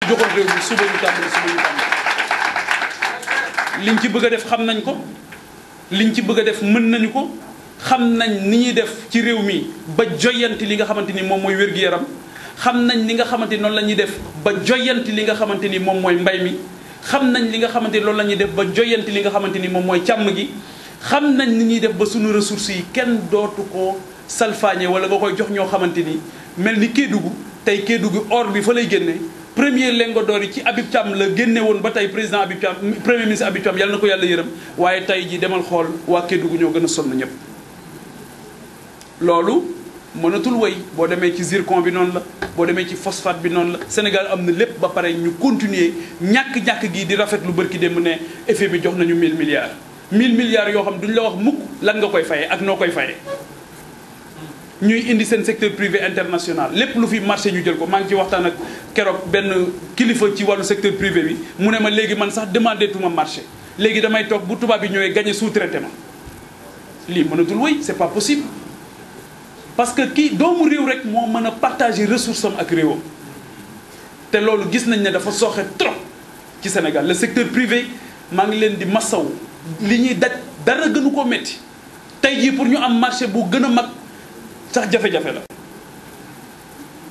joxoon réew mi suba ñu tàmbali liñ ci bëgg a def xam nañ ko liñ ci bëgg a def mën nañu ko xam nañ ni ñuy def ci réew mi ba joyanti li nga xamante ni moom mooy wér-gu-yaram xam nañ li nga xamante ni noonu la ñuy def ba joyanti li nga xamante ni moom mooy mbay mi xam nañ li nga xamante ni loolu la ñuy def ba joyanti li nga xamante ni moom mooy càmm gi xam nañ ni ñuy def ba suñu ressources yi kenn dootu ko salfaañe wala nga koy jox ñoo xamante ni mel ni Kédougou tey Kédougou or bi fa lay génne premier lingot d'or yi ci Habib Thiam la génne woon ba tey président Habib Thiam premier ministre Habib Thiam yàlla na ko yàlla yërëm waaye tey ji demal xool waa Kédougou ñoo gën a sonn ñëpp loolu mënatul wéy boo demee ci zircon bi noonu la boo demee ci phosphate bi noonu la Sénégal am na lépp ba pare ñu continuer ñàkk-ñàkk gii di rafet lu bërki dem ne effet bi jox nañu 1000 milliards 1000 milliards yoo xam duñ la wax mukk lan nga koy fayee ak noo koy fayee ñuy indi seen secteur privé international lépp lu fi marché ñu jël ko maa ngi ci waxtaan ak keroog benn kilifa ci wàllu secteur privé bi mu ne ma léegi man sax demandé tuma marché léegi damay toog bu tubaab bi ñëwee gagné sous-traité ma lii mënatul wéy c'est pas possible parce que kii doomu réew rek moo mën a partager ressource am ak réewam te loolu gis nañ ne dafa sooxe trop ci Sénégal le secteur privé maa ngi leen di massaw li ñuy daj dara gënu koo métti tey jii pour ñu am marché bu gën a mag sax jafe-jafe la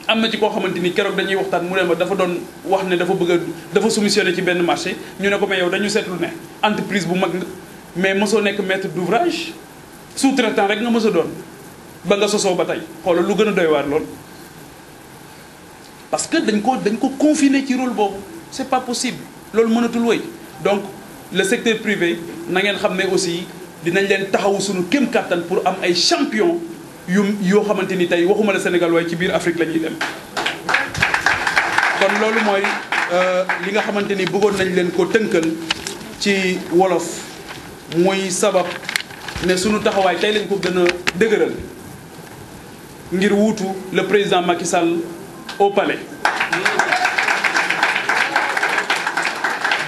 am na ci koo xamante ni keroog dañuy waxtaan mu ne ma dafa doon wax ne dafa bëgg a dafa soumissionné ci benn marché ñu ne ko mais yow dañu seetlu ne entreprise bu mag nga mais mosoo nekk maître d'ouvrage sous-traitant rek nga mos a doon ba nga sosoo ba tey xoolal lu gën a doy waar lool parce que dañ ko confiné ci rôle boobu c'est pas possible loolu mënatul wéy donc le secteur privé na ngeen xam ne aussi dinañ leen taxawu suñu kéem kattan pour am ay champion yoo xamante ni tey waxuma la Sénégal waaye ci biir Afrique la ñuy dem kon loolu mooy li nga xamante ni bëggoon nañ leen ko tënkal ci wolof muy sabab ne sunu taxawaay tey lañ ko gën a dëgëral ngir wuutu le président Macky Sall au palais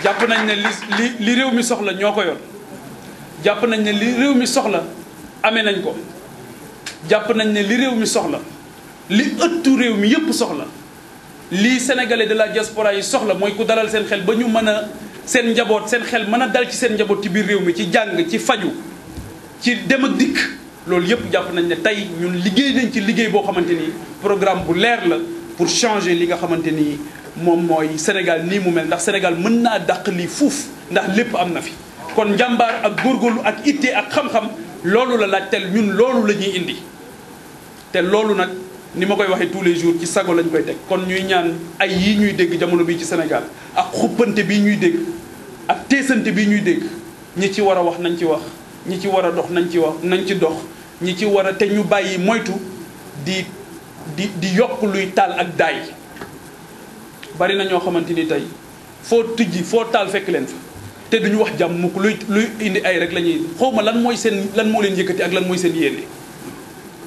jàpp nañ ne li réew mi soxla ñoo ko yor jàpp nañ ne li réew mi soxla amee nañ ko jàpp nañ ne li réew mi soxla li ëttu réew mi yëpp soxla li sénégalais de la diaspora yi soxla mooy ku dalal seen xel ba ñu mën a seen njaboot seen xel mën a dal ci seen njaboot ci biir réew mi ci jàng ci faju ci dem ak dikk loolu yëpp jàpp nañ ne tey ñun liggéey nañ ci liggéey boo xamante ni programme bu leer la pour changer li nga xamante ni moom mooy Sénégal nii mu mel ndax Sénégal mën naa dàq lii fuuf ndax lépp am na fi kon njàmbaar ak góorgóorlu ak itte ak xam-xam loolu la laaj tel ñun loolu la ñuy indi te loolu nag ni ma koy waxee tous les jours ci sago lañ koy teg kon ñuy ñaan ay yii ñuy dégg jamono bii ci Sénégal ak xuppante bii ñuy dégg ak teesante bii ñuy dégg ñi ci war a wax nañ ci wax ñi ci war a dox nañ ci wax nañ ci dox ñi ci war a te ñu bàyyi moytu di yokk luy taal ak daay bari na ñoo xamante ni tey foo tijji foo taal fekk leen fa te duñu wax jàmm mukk luy indi ay rek la ñuy xawma lan mooy seen lan moo leen yëkkati ak lan mooy seen yéene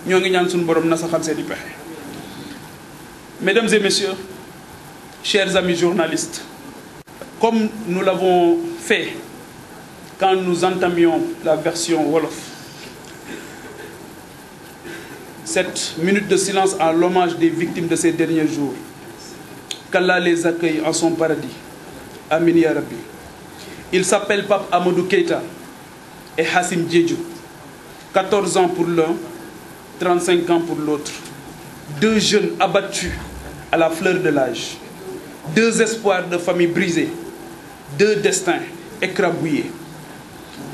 ñoo ngi ñaan suñu borom na saxal seen i pexe. Mesdames et messieurs, chers amis journalistes, comme nous l'avons fait quand nous entamions la version wolof, cette minute de silence en l'hommage des victimes de ces derniers jours, qu'Allah les accueille en son paradis. Amin ya Rabbi. Il s'appelle Pape Amadou Keïta et Hassim Diédhiou. 14 ans pour l'un, 35 ans pour l'autre. Deux jeunes abattus à la fleur de l'âge. Deux espoirs de famille brisés. Deux destins écrabouillés.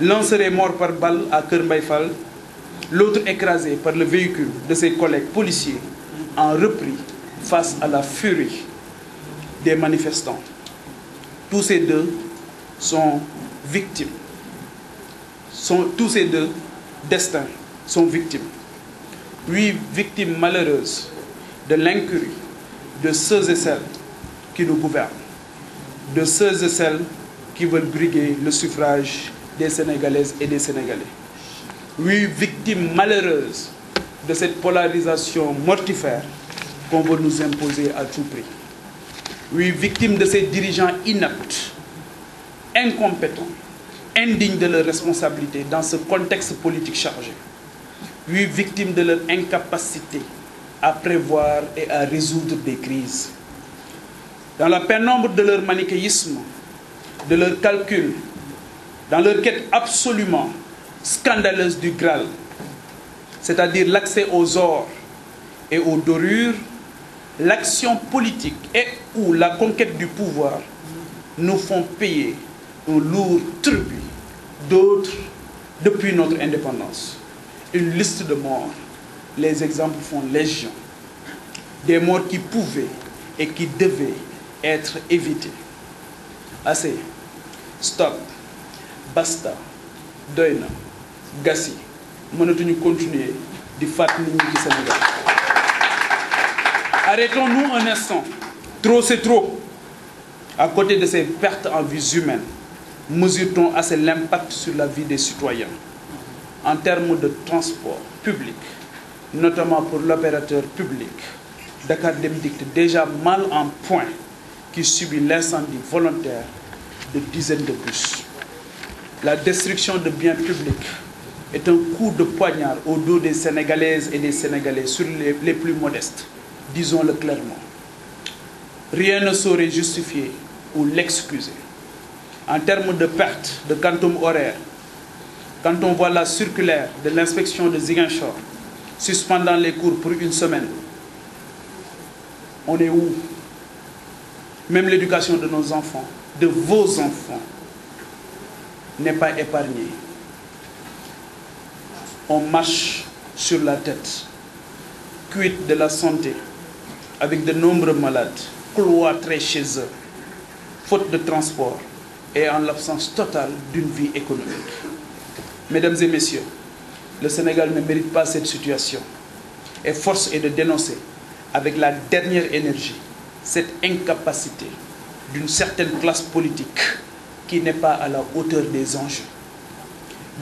L'un serait mort par balle à Keur Mbaye Fall, l'autre écrasé par le véhicule de ses collègues policiers en repris face à la furie des manifestants. Tous ces deux sont victimes. Tous ces deux destins sont victimes. 8 victimes malheureuses de l'incurie de ceux et celles qui nous gouvernent, de ceux et celles qui veulent briguer le suffrage des Sénégalaises et des Sénégalais. 8 victimes malheureuses de cette polarisation mortifère qu'on veut nous imposer à tout prix. 8 victimes de ces dirigeants inaptes, incompétents, indignes de leurs responsabilités dans ce contexte politique chargé. 8 victimes de leur incapacité à prévoir et à résoudre des crises. dans la pénombre de leur manichéisme, de leur calcul, dans leur quête absolument scandaleuse du Graal, c'est-à-dire l'accès aux ors et aux dorures, l'action politique et ou la conquête du pouvoir nous font payer un lourd tribut, d'autres depuis notre indépendance. Une liste de morts, les exemples font légion. Des morts qui pouvaient et qui devaient être évitées. Assez, stop, basta, doy na, gassi, mënatuñu continuer di fat nit ñi ci Sénégal. Arrêtons-nous un instant. Trop c'est trop. À côté de ces pertes en vies humaines, mesure-t-on assez l'impact sur la vie des citoyens en termes de transport public, notamment pour l'opérateur public Dakar Dem Dikk, déjà mal en point, qui subit l'incendie volontaire de dizaines de bus. La destruction de biens publics est un coup de poignard au dos des Sénégalaises et des Sénégalais, sur les plus modestes, disons-le clairement. Rien ne saurait justifier ou l'excuser. En termes de perte de quantum horaire, quand on voit la circulaire de l'inspection de Ziguinchor suspendant les cours pour une semaine, on est où? Même l'éducation de nos enfants, de vos enfants, n'est pas épargnée. On marche sur la tête. Quid de la santé, avec de nombreux malades cloîtrés chez eux, faute de transport et en l'absence totale d'une vie économique. Mesdames et messieurs, le Sénégal ne mérite pas cette situation. Et force est de dénoncer avec la dernière énergie cette incapacité d'une certaine classe politique qui n'est pas à la hauteur des enjeux.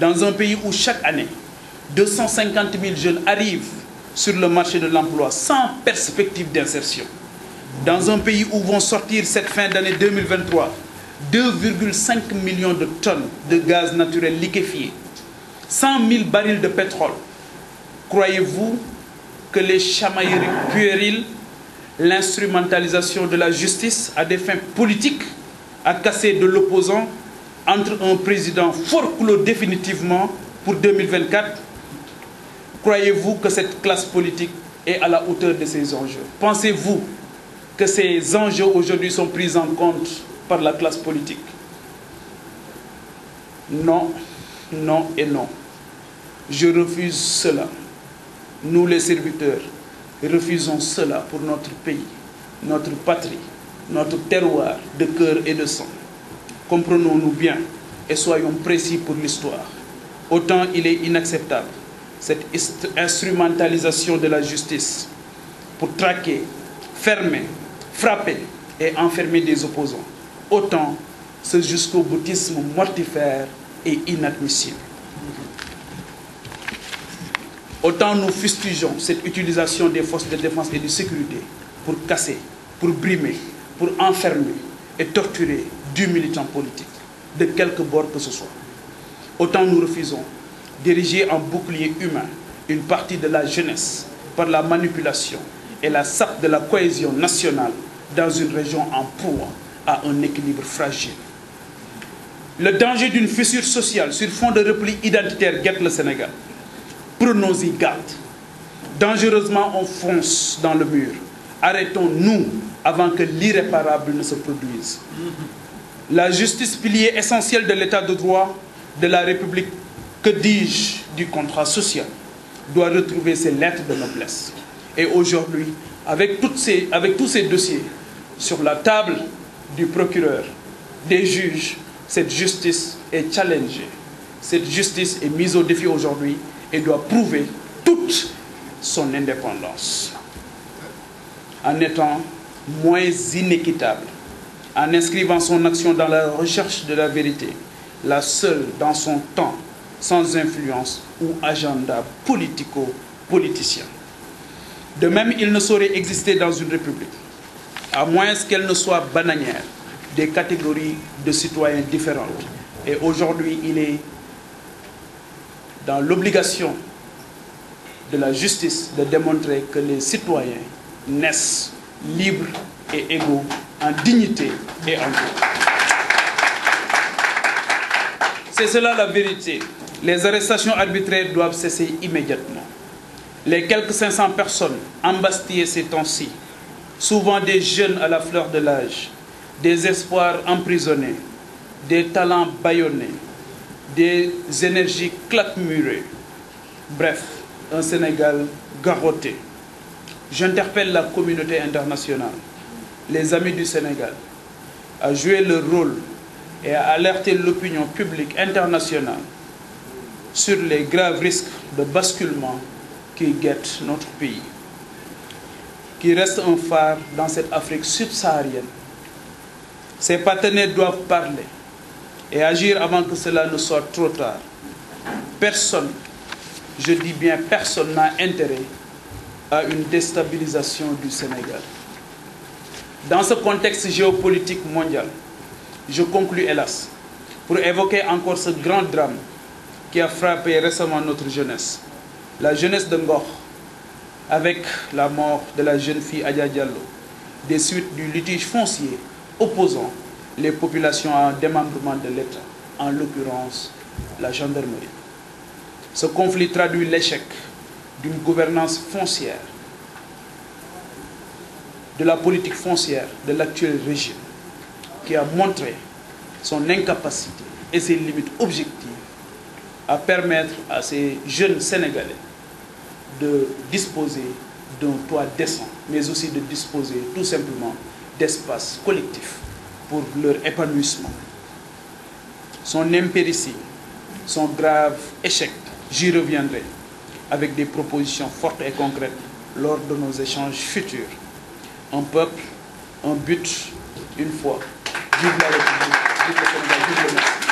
Dans un pays où chaque année, 250 000 jeunes arrivent sur le marché de l'emploi sans perspective d'insertion. Dans un pays où vont sortir cette fin d'année 2023 2,5 millions de tonnes de gaz naturel liquéfié, 100 000 barils de pétrole. Croyez-vous que les chamailleries puériles, l'instrumentalisation de la justice à des fins politiques, a cassé de l'opposant entre un président forclos définitivement pour 2024? Croyez-vous que cette classe politique est à la hauteur de ces enjeux? Pensez-vous que ces enjeux aujourd'hui sont pris en compte par la classe politique? Non, non et non. Je refuse cela. Nous les serviteurs refusons cela pour notre pays, notre patrie, notre terroir de cœur et de sang. Comprenons-nous bien et soyons précis pour l'histoire. Autant il est inacceptable cette instrumentalisation de la justice pour traquer, fermer, frapper et enfermer des opposants. Autant ce jusqu'au-boutisme mortifère et inadmissible. Autant nous fustigeons cette utilisation des forces de défense et de sécurité pour casser, pour brimer, pour enfermer et torturer du militant politique, de quelque bord que ce soit. Autant nous refusons d'ériger en bouclier humain une partie de la jeunesse par la manipulation et la sape de la cohésion nationale dans une région en proie à un équilibre fragile. Le danger d'une fissure sociale sur fond de repli identitaire guette le Sénégal. Prenons-y garde. Dangereusement, on fonce dans le mur. Arrêtons-nous avant que l'irréparable ne se produise. La justice, pilier essentiel de l'état de droit de la République, que dis-je, du contrat social, doit retrouver ses lettres de noblesse. Et aujourd'hui, avec tous ces dossiers sur la table du procureur, des juges, cette justice est challengée. Cette justice est mise au défi aujourd'hui et doit prouver toute son indépendance. En étant moins inéquitable, en inscrivant son action dans la recherche de la vérité, la seule dans son temps, sans influence ou agenda politico-politicien. De même, il ne saurait exister dans une république, à moins qu'elle ne soit bananière des catégories de citoyens différentes. Et aujourd'hui, il est dans l'obligation de la justice de démontrer que les citoyens naissent libres et égaux en dignité et en droit. C'est cela la vérité. Les arrestations arbitraires doivent cesser immédiatement. Les quelques 500 personnes embastillées ces temps-ci, souvent des jeunes à la fleur de l'âge, des espoirs emprisonnés, des talents bâillonnés, des énergies claquemurées. Bref, un Sénégal garrotté. J'interpelle la communauté internationale, les amis du Sénégal, à jouer leur rôle et à alerter l'opinion publique internationale sur les graves risques de basculement qui guettent notre pays, qui reste un phare dans cette Afrique subsaharienne. Ses partenaires doivent parler et agir avant que cela ne soit trop tard. Personne, je dis bien personne, n'a intérêt à une déstabilisation du Sénégal. Dans ce contexte géopolitique mondial, je conclus hélas pour évoquer encore ce grand drame qui a frappé récemment notre jeunesse. La jeunesse de Ngor, avec la mort de la jeune fille Adja Diallo, des suites du litige foncier opposant les populations à un démembrement de l'État, en l'occurrence la gendarmerie. Ce conflit traduit l'échec d'une gouvernance foncière, de la politique foncière de l'actuel régime, qui a montré son incapacité et ses limites objectives à permettre à ces jeunes Sénégalais de disposer d'un toit décent, mais aussi de disposer tout simplement d'espaces collectifs pour leur épanouissement. Son impéritie, son grave échec, j'y reviendrai avec des propositions fortes et concrètes lors de nos échanges futurs. Un peuple, un but, une foi. Vive la République, vive le Sénégal, vive le Merci.